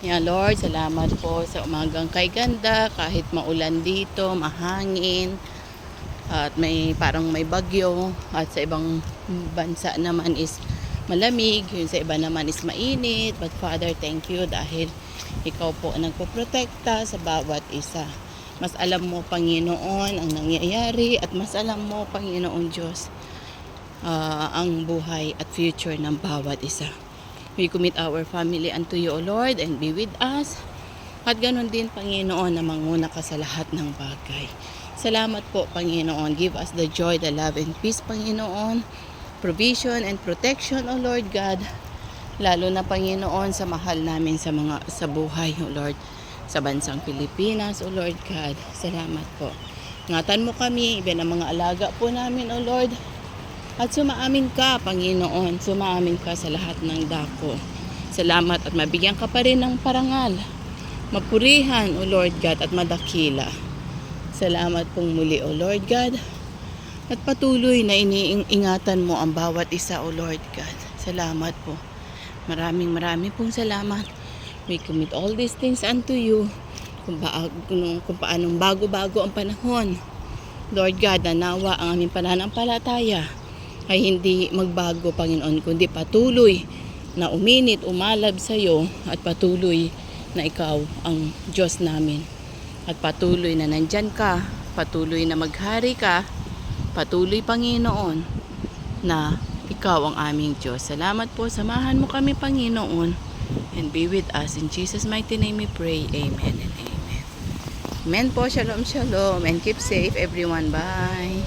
Ya Lord, salamat po sa umagang kay ganda, kahit maulan dito, mahangin, at parang may bagyo, at sa ibang bansa naman is malamig, yun sa iba naman is mainit. But Father, thank you dahil ikaw po ang nagpoprotekta sa bawat isa. Mas alam mo, Panginoon, ang nangyayari, at mas alam mo, Panginoon Diyos, ang buhay at future ng bawat isa. We commit our family unto you, O Lord, and be with us. At ganun din, Panginoon, na manguna ka sa lahat ng bagay. Salamat po, Panginoon. Give us the joy, the love, and peace, Panginoon. Provision and protection, O Lord God. Lalo na, Panginoon, sa mahal namin sa buhay, O Lord. Sa bansang Pilipinas, O Lord God. Salamat po. Ingatan mo kami, iba ang mga alaga po namin, O Lord. At sumaamin ka, Panginoon. Sumaamin ka sa lahat ng dako. Salamat at mabigyan ka pa rin ng parangal. Mapurihan, O Lord God, at madakila. Salamat pong muli, O Lord God. At patuloy na iniingatan mo ang bawat isa, O Lord God. Salamat po. Maraming pong salamat. We commit all these things unto you. Kung paanong bago-bago ang panahon. Lord God, nanawa ang aming pananampalataya ay hindi magbago, Panginoon, kundi patuloy na uminit, umalab sa iyo, at patuloy na ikaw ang Diyos namin. At patuloy na nandyan ka, patuloy na maghari ka, patuloy, Panginoon, na ikaw ang aming Diyos. Salamat po, samahan mo kami, Panginoon, and be with us. In Jesus' mighty name we pray. Amen and amen. Amen po, shalom, shalom, and keep safe everyone. Bye.